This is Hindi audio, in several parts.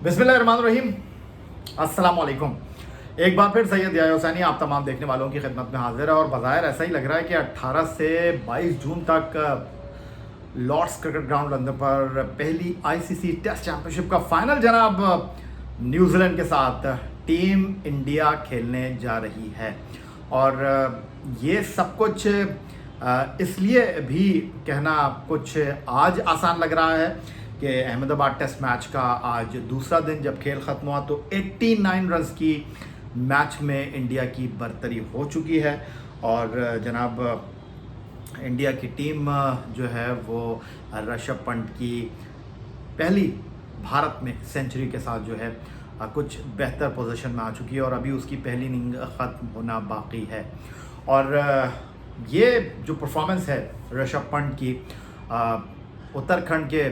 बिस्मिल्लाहिर्रहमानिर्रहीम। अस्सलाम वालेकुम। एक बार फिर सैयद याह्या हुसैनी आप तमाम देखने वालों की खिदमत में हाजिर है और बज़ाहिर ऐसा ही लग रहा है कि 18 से 22 जून तक लॉर्ड्स क्रिकेट ग्राउंड लंदन पर पहली आईसीसी टेस्ट चैंपियनशिप का फाइनल जनाब न्यूजीलैंड के साथ टीम इंडिया खेलने जा रही है। और ये सब कुछ इसलिए भी कहना कुछ आज आसान लग रहा है कि अहमदाबाद टेस्ट मैच का आज दूसरा दिन जब खेल ख़त्म हुआ तो 89 रन्स की मैच में इंडिया की बरतरी हो चुकी है। और जनाब इंडिया की टीम जो है वो ऋषभ पंत की पहली भारत में सेंचुरी के साथ जो है कुछ बेहतर पोजीशन में आ चुकी है और अभी उसकी पहली इनिंग ख़त्म होना बाकी है। और ये जो परफॉर्मेंस है ऋषभ पंत की, उत्तराखंड के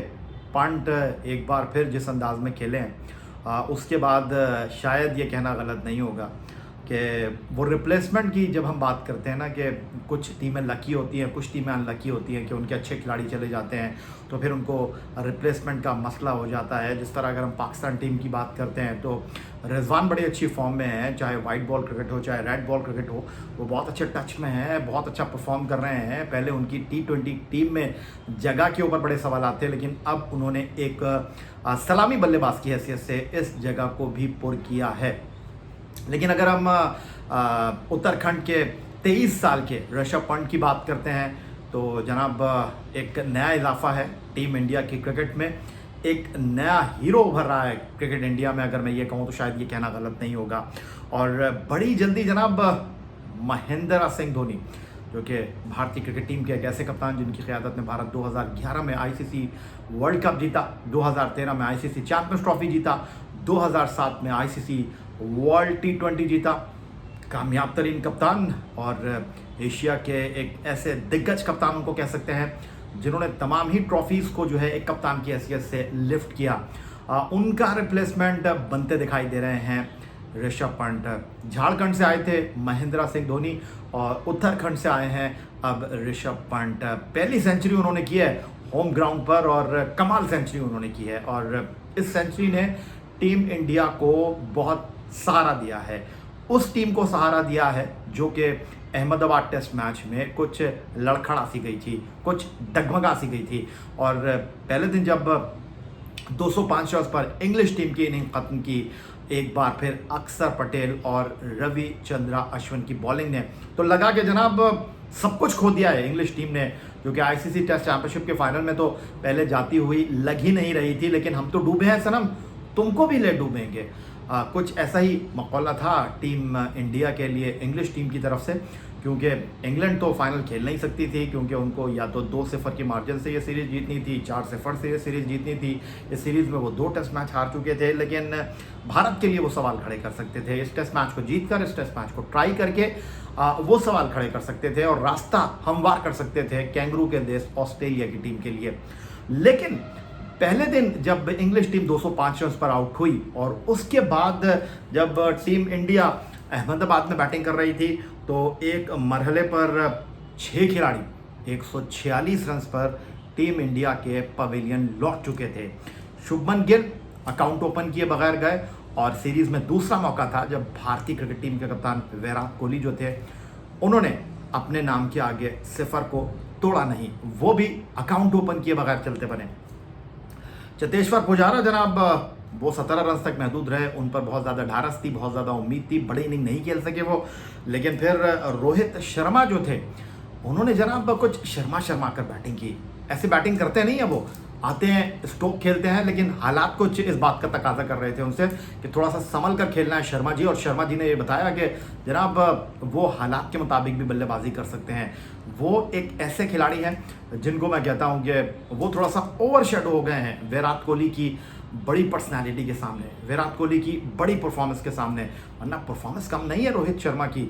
पंत एक बार फिर जिस अंदाज में खेले हैं उसके बाद शायद ये कहना गलत नहीं होगा कि वो रिप्लेसमेंट की जब हम बात करते हैं ना कि कुछ टीमें लकी होती हैं, कुछ टीमें अनलकी होती हैं कि उनके अच्छे खिलाड़ी चले जाते हैं तो फिर उनको रिप्लेसमेंट का मसला हो जाता है। जिस तरह अगर हम पाकिस्तान टीम की बात करते हैं तो रिजवान बड़ी अच्छी फॉर्म में है, चाहे वाइट बॉल क्रिकेट हो चाहे रेड बॉल क्रिकेट हो, वो बहुत अच्छे टच में है, बहुत अच्छा परफॉर्म कर रहे हैं। पहले उनकी T20 टीम में जगह के ऊपर बड़े सवाल आते हैं, लेकिन अब उन्होंने एक सलामी बल्लेबाज की हैसियत से इस जगह को भी पुर किया है। लेकिन अगर हम उत्तराखंड के 23 साल के ऋषभ पंत की बात करते हैं तो जनाब एक नया इजाफा है टीम इंडिया की क्रिकेट में, एक नया हीरो उभर रहा है क्रिकेट इंडिया में। अगर मैं ये कहूँ तो शायद ये कहना गलत नहीं होगा। और बड़ी जल्दी जनाब महेंद्र सिंह धोनी जो कि भारतीय क्रिकेट टीम के एक ऐसे कप्तान जिनकी क़यादत में भारत 2011 में आईसीसी वर्ल्ड कप जीता, 2013 में आईसीसी चैंपियंस ट्रॉफी जीता, 2007 में आईसीसी वर्ल्ड T20 जीता, कामयाब तरीन कप्तान और एशिया के एक ऐसे दिग्गज कप्तान उनको कह सकते हैं जिन्होंने तमाम ही ट्रॉफीज़ को जो है एक कप्तान की हैसियत से लिफ्ट किया। उनका रिप्लेसमेंट बनते दिखाई दे रहे हैं ऋषभ पंत। झारखंड से आए थे महेंद्र सिंह धोनी और उत्तराखंड से आए हैं अब ऋषभ पंत। पहली सेंचुरी उन्होंने की है होम ग्राउंड पर और कमाल सेंचुरी उन्होंने की है और इस सेंचुरी ने टीम इंडिया को बहुत सहारा दिया है। उस टीम को सहारा दिया है जो कि अहमदाबाद टेस्ट मैच में कुछ लड़खड़ा सी गई थी, कुछ डगमगा सी गई थी। और पहले दिन जब 205 रन पर इंग्लिश टीम की इनिंग ख़त्म की, एक बार फिर अक्षर पटेल और रविचंद्रा अश्विन की बॉलिंग ने तो लगा कि जनाब सब कुछ खो दिया है इंग्लिश टीम ने, क्योंकि आईसीसी टेस्ट चैंपियनशिप के फाइनल में तो पहले जाती हुई लग ही नहीं रही थी। लेकिन हम तो डूबे हैं सनम, तुमको भी ले डूबेंगे। कुछ ऐसा ही मकौला था टीम इंडिया के लिए इंग्लिश टीम की तरफ से, क्योंकि इंग्लैंड तो फाइनल खेल नहीं सकती थी क्योंकि उनको या तो 2-0 की मार्जिन से ये सीरीज़ जीतनी थी, 4-0 से ये सीरीज़ जीतनी थी। इस सीरीज़ में वो 2 टेस्ट मैच हार चुके थे, लेकिन भारत के लिए वो सवाल खड़े कर सकते थे। इस टेस्ट मैच को जीतकर, इस टेस्ट मैच को ट्राई करके वो सवाल खड़े कर सकते थे और रास्ता हमवार कर सकते थे कैंगरू के देश ऑस्ट्रेलिया की टीम के लिए। लेकिन पहले दिन जब इंग्लिश टीम 205 रन पर आउट हुई और उसके बाद जब टीम इंडिया अहमदाबाद में बैटिंग कर रही थी तो एक मरहले पर 6 खिलाड़ी 146 रन पर टीम इंडिया के पवेलियन लौट चुके थे। शुभमन गिल अकाउंट ओपन किए बगैर गए और सीरीज़ में दूसरा मौका था जब भारतीय क्रिकेट टीम के कप्तान विराट कोहली जो थे उन्होंने अपने नाम के आगे 0 को तोड़ा नहीं, वो भी अकाउंट ओपन किए बगैर चलते बने। चेतेश्वर पुजारा जनाब वो 17 रन तक महदूद रहे, उन पर बहुत ज़्यादा ढारस थी, बहुत ज़्यादा उम्मीद थी, बड़ी इनिंग नहीं खेल सके वो। लेकिन फिर रोहित शर्मा जो थे उन्होंने जनाब कुछ शर्मा कर बैटिंग की। ऐसे बैटिंग करते नहीं है वो, आते हैं स्ट्रोक खेलते हैं, लेकिन हालात कुछ इस बात का तकाजा कर रहे थे उनसे कि थोड़ा सा संभल कर खेलना है शर्मा जी। और शर्मा जी ने ये बताया कि जनाब वो हालात के मुताबिक भी बल्लेबाजी कर सकते हैं। वो एक ऐसे खिलाड़ी हैं जिनको मैं कहता हूँ कि वो थोड़ा सा ओवर शेडो हो गए हैं विराट कोहली की बड़ी पर्सनैलिटी के सामने, विराट कोहली की बड़ी परफॉर्मेंस के सामने। वरना परफॉर्मेंस कम नहीं है रोहित शर्मा की,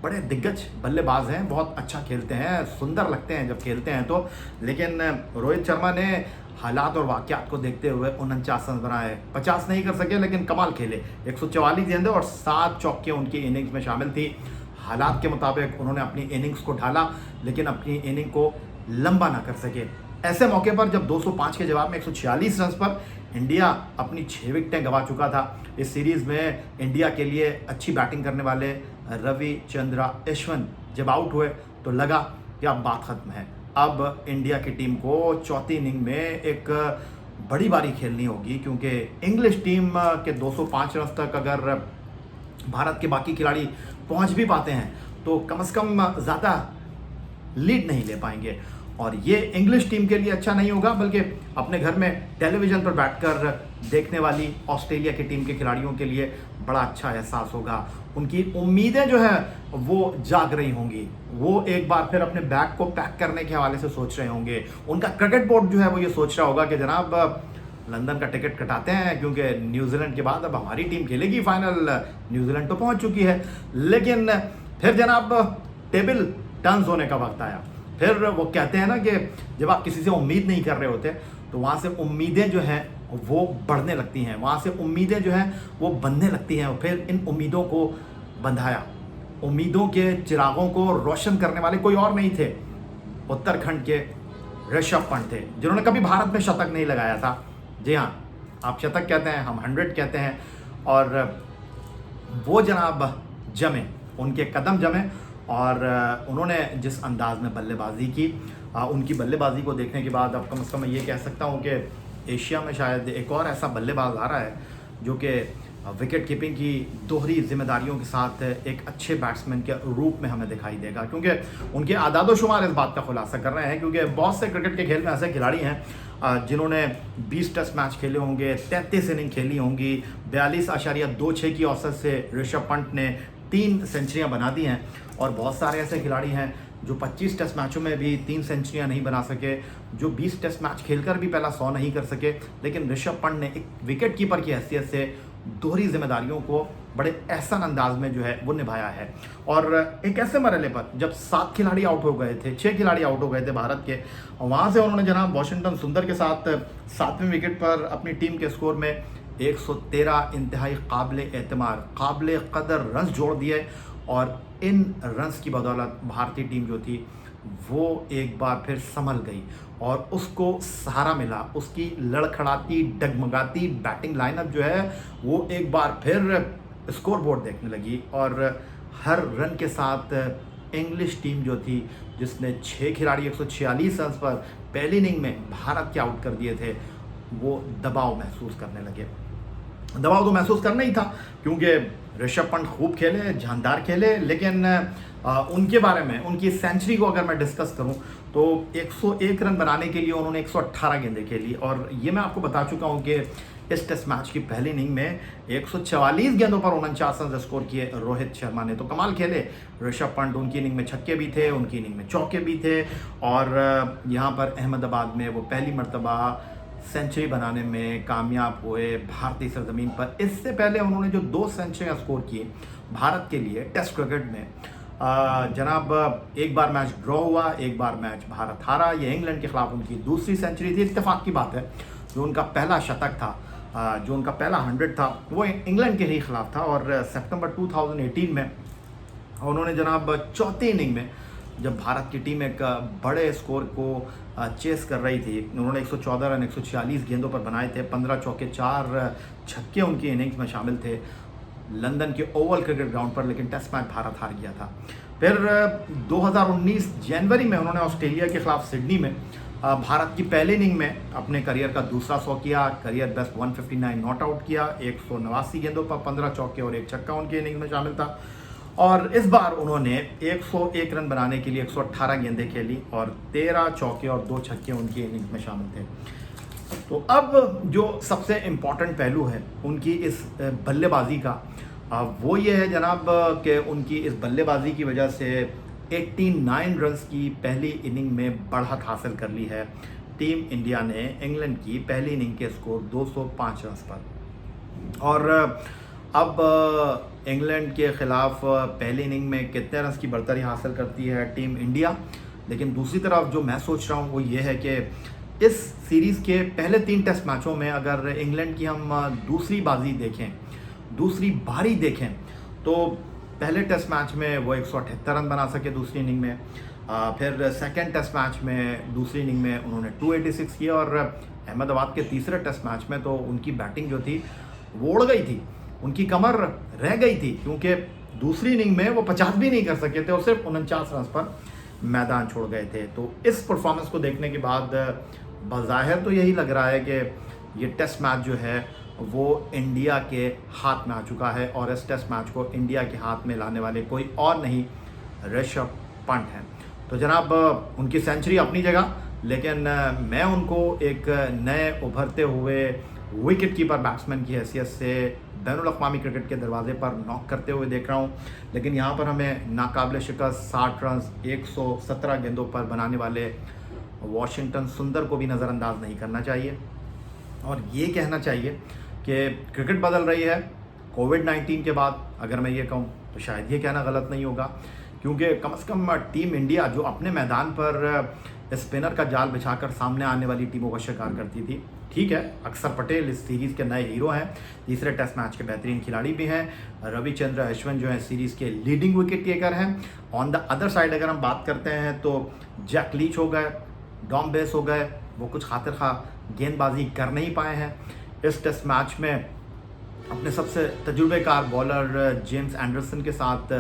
बड़े दिग्गज बल्लेबाज हैं, बहुत अच्छा खेलते हैं, सुंदर लगते हैं जब खेलते हैं तो। लेकिन रोहित शर्मा ने हालात और वाक़यात को देखते हुए 49 रन बनाए, 50 नहीं कर सके लेकिन कमाल खेले, 144 गेंदें और 7 चौके उनकी इनिंग्स में शामिल थी। हालात के मुताबिक उन्होंने अपनी इनिंग्स को ढाला लेकिन अपनी इनिंग को लंबा ना कर सके। ऐसे मौके पर जब 205 के जवाब में 146 रन पर इंडिया अपनी 6 विकेटें गंवा चुका था। इस सीरीज़ में इंडिया के लिए अच्छी बैटिंग करने वाले रविचंद्रन अश्विन जब आउट हुए तो लगा कि अब बात खत्म है। अब इंडिया की टीम को चौथी इनिंग में एक बड़ी बारी खेलनी होगी, क्योंकि इंग्लिश टीम के 205 रन तक अगर भारत के बाकी खिलाड़ी पहुंच भी पाते हैं तो कम से कम ज़्यादा लीड नहीं ले पाएंगे। और ये इंग्लिश टीम के लिए अच्छा नहीं होगा, बल्कि अपने घर में टेलीविज़न पर बैठकर देखने वाली ऑस्ट्रेलिया की टीम के खिलाड़ियों के लिए बड़ा अच्छा एहसास होगा। उनकी उम्मीदें जो है वो जाग रही होंगी, वो एक बार फिर अपने बैग को पैक करने के हवाले से सोच रहे होंगे। उनका क्रिकेट बोर्ड जो है वो ये सोच रहा होगा कि जनाब लंदन का टिकट कटाते हैं, क्योंकि न्यूजीलैंड के बाद अब हमारी टीम खेलेगी फाइनल। न्यूजीलैंड तो पहुंच चुकी है, लेकिन फिर जनाब टेबल टर्न्स होने का वक्त आया। फिर वो कहते हैं ना कि जब आप किसी से उम्मीद नहीं कर रहे होते तो वहाँ से उम्मीदें जो हैं वो बढ़ने लगती हैं, वहाँ से उम्मीदें जो हैं वो बनने लगती हैं। और फिर इन उम्मीदों को बंधाया, उम्मीदों के चिरागों को रोशन करने वाले कोई और नहीं थे, उत्तराखंड के ऋषभ पंत थे, जिन्होंने कभी भारत में शतक नहीं लगाया था। जी हाँ, आप शतक कहते हैं, हम 100 कहते हैं। और वो जनाब जमे, उनके कदम जमे, और उन्होंने जिस अंदाज में बल्लेबाजी की, उनकी बल्लेबाजी को देखने के बाद अब कम से कम मैं ये कह सकता हूँ कि एशिया में शायद एक और ऐसा बल्लेबाज आ रहा है जो कि विकेट कीपिंग की दोहरी जिम्मेदारियों के साथ एक अच्छे बैट्समैन के रूप में हमें दिखाई देगा, क्योंकि उनके आदादोशुमार इस बात का खुलासा कर रहे हैं। क्योंकि बहुत से क्रिकेट के खेल में ऐसे खिलाड़ी हैं जिन्होंने 20 टेस्ट मैच खेले होंगे, 33 इनिंग खेली होंगी, 42.26 की औसत से ऋषभ पंत ने 3 सेंचुरियाँ बना दी हैं। और बहुत सारे ऐसे खिलाड़ी हैं जो 25 टेस्ट मैचों में भी 3 सेंचुरियाँ नहीं बना सके, जो 20 टेस्ट मैच खेलकर भी पहला 100 नहीं कर सके। लेकिन ऋषभ पंत ने एक विकेट कीपर की हैसियत से दोहरी जिम्मेदारियों को बड़े एहसन अंदाज में जो है वो निभाया है। और एक ऐसे मरहले पर जब 7 खिलाड़ी आउट हो गए थे, 6 खिलाड़ी आउट हो गए थे भारत के, वहाँ से उन्होंने जनाब वाशिंगटन सुंदर के साथ 7वें विकेट पर अपनी टीम के स्कोर में 113 इंतहाई काबिल कदर रन जोड़ दिए। और इन रन्स की बदौलत भारतीय टीम जो थी वो एक बार फिर संभल गई और उसको सहारा मिला। उसकी लड़खड़ाती डगमगाती बैटिंग लाइनअप जो है वो एक बार फिर स्कोर बोर्ड देखने लगी। और हर रन के साथ इंग्लिश टीम जो थी, जिसने 6 खिलाड़ी 146 रन पर पहली इनिंग में भारत के आउट कर दिए थे, वो दबाव महसूस करने लगे। दबाव तो महसूस करना ही था, क्योंकि ऋषभ पंत खूब खेले, जानदार खेले, लेकिन उनके बारे में, उनकी सेंचुरी को अगर मैं डिस्कस करूं तो 101 रन बनाने के लिए उन्होंने 118 गेंदें खेली। और ये मैं आपको बता चुका हूं कि इस टेस्ट मैच की पहली इनिंग में 144 गेंदों पर 49 रन स्कोर किए रोहित शर्मा ने, तो कमाल खेले ऋषभ पंत। उनकी इनिंग में छक्के भी थे, उनकी इनिंग में चौके भी थे। और यहाँ पर अहमदाबाद में वो पहली मरतबा सेंचुरी बनाने में कामयाब हुए भारतीय सरजमीन पर। इससे पहले उन्होंने जो 2 सेंचुरियाँ स्कोर की भारत के लिए टेस्ट क्रिकेट में, जनाब एक बार मैच ड्रॉ हुआ, एक बार मैच भारत हारा। ये इंग्लैंड के खिलाफ उनकी दूसरी सेंचुरी थी। इत्तेफाक की बात है, जो उनका पहला शतक था, जो उनका पहला 100 था, वो इंग्लैंड के ही खिलाफ था। और सितंबर 2018 में उन्होंने जनाब चौथी इनिंग में, जब भारत की टीम एक बड़े स्कोर को चेस कर रही थी, उन्होंने 114 रन 146 गेंदों पर बनाए थे। 15 चौके 4 छक्के उनकी इनिंग्स में शामिल थे लंदन के ओवल क्रिकेट ग्राउंड पर। लेकिन टेस्ट मैच भारत हार गया था। फिर 2019 जनवरी में उन्होंने ऑस्ट्रेलिया के खिलाफ सिडनी में भारत की पहली इनिंग में अपने करियर का दूसरा 100 किया, करियर बेस्ट 159 नॉट आउट किया। 189 गेंदों पर 15 चौके और 1 छक्का उनकी इनिंग में शामिल था। और इस बार उन्होंने 101 रन बनाने के लिए 118 गेंदें खेली और 13 चौके और 2 छक्के उनकी इनिंग्स में शामिल थे। तो अब जो सबसे इम्पॉर्टेंट पहलू है उनकी इस बल्लेबाजी का, वो ये है जनाब कि उनकी इस बल्लेबाजी की वजह से 89 रन्स की पहली इनिंग में बढ़त हासिल कर ली है टीम इंडिया ने इंग्लैंड की पहली इनिंग के स्कोर 205 रन्स पर। और अब इंग्लैंड के ख़िलाफ़ पहली इनिंग में कितने रन्स की बढ़तरी हासिल करती है टीम इंडिया। लेकिन दूसरी तरफ जो मैं सोच रहा हूँ वो ये है कि इस सीरीज़ के पहले 3 टेस्ट मैचों में अगर इंग्लैंड की हम दूसरी बारी देखें तो पहले टेस्ट मैच में वो 178 रन बना सके दूसरी इनिंग में। फिर सेकेंड टेस्ट मैच में दूसरी इनिंग में उन्होंने 286 किए और अहमदाबाद के तीसरे टेस्ट मैच में तो उनकी बैटिंग जो थी वो उड़ गई थी, उनकी कमर रह गई थी, क्योंकि दूसरी इनिंग में वो 50 भी नहीं कर सके थे और सिर्फ 49 रन पर मैदान छोड़ गए थे। तो इस परफॉर्मेंस को देखने के बाद बज़ाहिर तो यही लग रहा है कि ये टेस्ट मैच जो है वो इंडिया के हाथ में आ चुका है और इस टेस्ट मैच को इंडिया के हाथ में लाने वाले कोई और नहीं, ऋषभ पंत हैं। तो जनाब उनकी सेंचुरी अपनी जगह, लेकिन मैं उनको एक नए उभरते हुए विकेट कीपर बैट्समैन की हैसियत से बैनुल-अक़वामी क्रिकेट के दरवाजे पर नॉक करते हुए देख रहा हूँ। लेकिन यहाँ पर हमें नाकाबिले शिकस्त 60 रन 117 गेंदों पर बनाने वाले वाशिंगटन सुंदर को भी नज़रअंदाज नहीं करना चाहिए और ये कहना चाहिए कि क्रिकेट बदल रही है कोविड-19 के बाद। अगर मैं ये कहूँ तो शायद ये कहना गलत नहीं होगा, क्योंकि कम से कम टीम इंडिया जो अपने मैदान पर स्पिनर का जाल बिछाकर सामने आने वाली टीमों का शिकार करती थी। ठीक है, अक्षर पटेल इस सीरीज़ के नए हीरो हैं, तीसरे टेस्ट मैच के बेहतरीन खिलाड़ी भी हैं। रविचंद्र अश्विन जो है सीरीज़ के लीडिंग विकेट टेकर हैं। ऑन द अदर साइड अगर हम बात करते हैं तो जैक लीच हो गए, डॉम बेस हो गए, वो कुछ खातिर खा गेंदबाजी कर नहीं पाए हैं। इस टेस्ट मैच में अपने सबसे तजुर्बेकार बॉलर जेम्स एंडरसन के साथ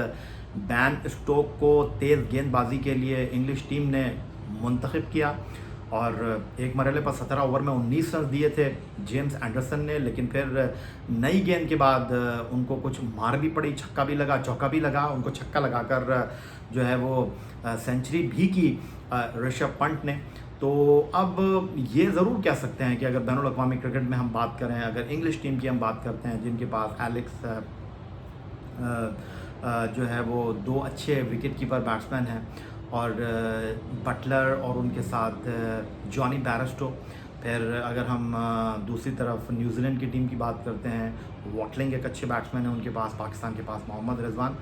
बैन स्टोक को तेज़ गेंदबाजी के लिए इंग्लिश टीम ने मुंतखब किया और एक मरहले पर 17 ओवर में 19 रन दिए थे जेम्स एंडरसन ने। लेकिन फिर नई गेंद के बाद उनको कुछ मार भी पड़ी, छक्का भी लगा, चौका भी लगा, उनको छक्का लगाकर जो है वो सेंचुरी भी की ऋषभ पंत ने। तो अब ये ज़रूर कह सकते हैं कि अगर बैनुल-अक़वामी क्रिकेट में हम बात करें, अगर इंग्लिश टीम की हम बात करते हैं जिनके पास एलेक्स जो है वो 2 अच्छे विकेट कीपर बैट्समैन हैं और बटलर और उनके साथ जॉनी बैरस्टो। फिर अगर हम दूसरी तरफ न्यूजीलैंड की टीम की बात करते हैं, वॉटलिंग एक अच्छे बैट्समैन है उनके पास, पाकिस्तान के पास मोहम्मद रिजवान।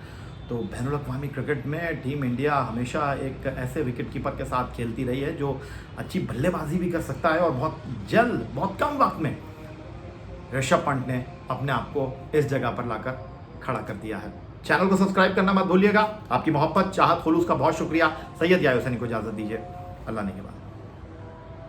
तो बैनुल-अक़वामी क्रिकेट में टीम इंडिया हमेशा एक ऐसे विकेट कीपर के साथ खेलती रही है जो अच्छी बल्लेबाजी भी कर सकता है और बहुत जल्द, बहुत कम वक्त में ऋषभ पंत ने अपने आप को इस जगह पर लाकर खड़ा कर दिया है। चैनल को सब्सक्राइब करना मत भूलिएगा। आपकी मोहब्बत, चाहत, खुलूस का बहुत शुक्रिया। सैयद यायो हुसैनी को इजाज़त दीजिए। अल्लाह ने के बाद।